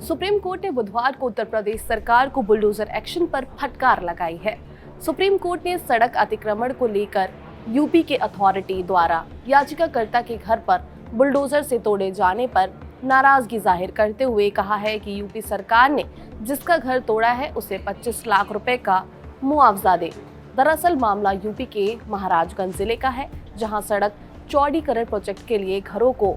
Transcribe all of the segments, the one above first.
Supreme court ने बुधवार को उत्तर प्रदेश सरकार को बुलडोजर एक्शन पर फटकार लगाई है। सुप्रीम कोर्ट ने सड़क अतिक्रमण को लेकर यूपी के अथॉरिटी द्वारा याचिकाकर्ता के घर पर बुलडोजर से तोड़े जाने पर नाराजगी जाहिर करते हुए कहा है कि यूपी सरकार ने जिसका घर तोड़ा है उसे 25 लाख रुपए का मुआवजा दे। दरअसल मामला यूपी के महाराजगंज जिले का है, जहां सड़क चौड़ीकरण प्रोजेक्ट के लिए घरों को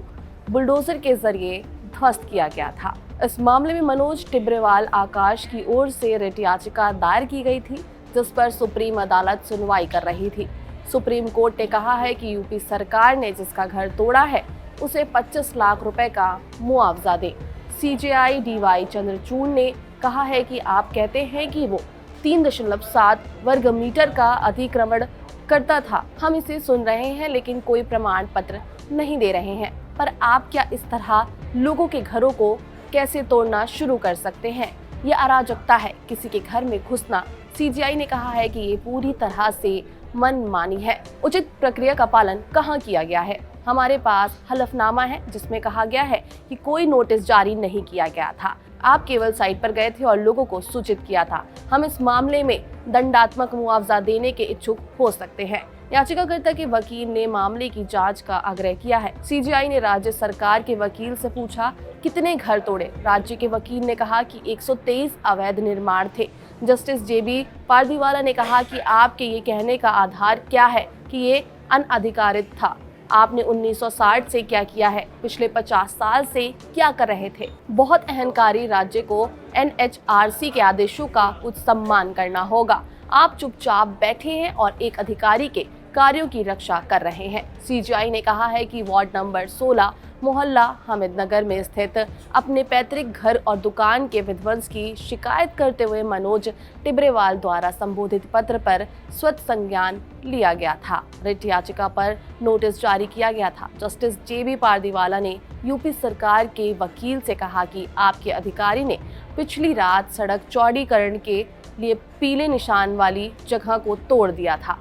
बुलडोजर के जरिए ध्वस्त किया गया था। इस मामले में मनोज टिब्रेवाल आकाश की ओर से रिट याचिका दायर की गई थी, जिस पर सुप्रीम अदालत सुनवाई कर रही थी। सुप्रीम कोर्ट ने कहा है कि यूपी सरकार ने जिसका घर तोड़ा है उसे 25 लाख रुपए का मुआवजा दे। सीजेआई डीवाई चंद्रचूड़ ने कहा है कि आप कहते हैं कि वो 3.7 वर्ग मीटर का अतिक्रमण करता था। हम इसे सुन रहे हैं लेकिन कोई प्रमाण पत्र नहीं दे रहे हैं। पर आप क्या इस तरह लोगों के घरों को कैसे तोड़ना शुरू कर सकते हैं? ये अराजकता है, किसी के घर में घुसना। सीजीआई ने कहा है कि ये पूरी तरह से मनमानी है। उचित प्रक्रिया का पालन कहाँ किया गया है? हमारे पास हलफनामा है जिसमें कहा गया है कि कोई नोटिस जारी नहीं किया गया था। आप केवल साइट पर गए थे और लोगों को सूचित किया था। हम इस मामले में दंडात्मक मुआवजा देने के इच्छुक हो सकते हैं। याचिकाकर्ता के वकील ने मामले की जांच का आग्रह किया है। सीजीआई ने राज्य सरकार के वकील से पूछा कितने घर तोड़े। राज्य के वकील ने कहा कि 123 अवैध निर्माण थे। जस्टिस जेबी पारदीवाला ने कहा कि आपके ये कहने का आधार क्या है कि ये अनअधिकारित था? आपने 1960 से क्या किया है? पिछले 50 साल से क्या कर रहे थे? बहुत अहंकारी राज्य को एनएचआरसी के आदेशों का कुछ सम्मान करना होगा। आप चुपचाप बैठे हैं और एक अधिकारी के कार्यों की रक्षा कर रहे हैं। सीजीआई ने कहा है कि वार्ड नंबर 16 मोहल्ला हमिदनगर में स्थित अपने पैतृक घर और दुकान के विध्वंस की शिकायत करते हुए मनोज टिब्रेवाल द्वारा संबोधित पत्र पर स्वतः संज्ञान लिया गया था। रिट याचिका पर नोटिस जारी किया गया था। जस्टिस जेबी पारदीवाला ने यूपी सरकार के वकील से कहा कि आपके अधिकारी ने पिछली रात सड़क चौड़ीकरण के लिए पीले निशान वाली जगह को तोड़ दिया था।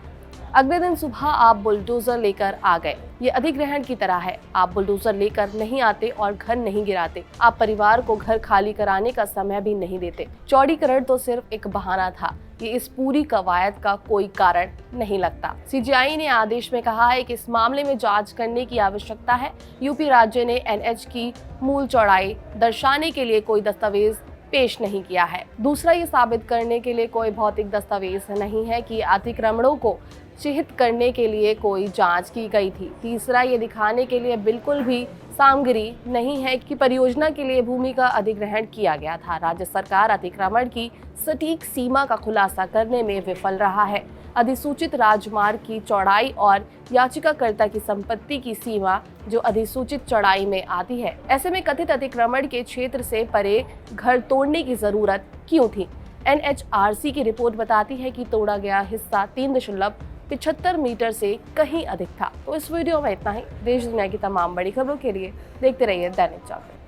अगले दिन सुबह आप बुलडोजर लेकर आ गए। ये अधिग्रहण की तरह है। आप बुलडोजर लेकर नहीं आते और घर नहीं गिराते। आप परिवार को घर खाली कराने का समय भी नहीं देते। चौड़ीकरण तो सिर्फ एक बहाना था। ये इस पूरी कवायद का कोई कारण नहीं लगता। सीजीआई ने आदेश में कहा है कि इस मामले में जांच करने की आवश्यकता है। यूपी राज्य ने एनएच की मूल चौड़ाई दर्शाने के लिए कोई दस्तावेज पेश नहीं किया है। दूसरा, ये साबित करने के लिए कोई भौतिक दस्तावेज नहीं है कि अतिक्रमणों को चिह्नित करने के लिए कोई जांच की गई थी। तीसरा, ये दिखाने के लिए बिल्कुल भी सामग्री नहीं है कि परियोजना के लिए भूमि का अधिग्रहण किया गया था। राज्य सरकार अतिक्रमण की सटीक सीमा का खुलासा करने में विफल रहा है। अधिसूचित राजमार्ग की चौड़ाई और याचिकाकर्ता की संपत्ति की सीमा जो अधिसूचित चौड़ाई में आती है। ऐसे में कथित अतिक्रमण के क्षेत्र से परे घर तोड़ने की जरूरत क्यों थी? एनएचआरसी की रिपोर्ट बताती है कि तोड़ा गया हिस्सा 3.75 मीटर से कहीं अधिक था। तो इस वीडियो में इतना ही। देश दुनिया की तमाम बड़ी खबरों के लिए देखते रहिए दैनिक जागरण।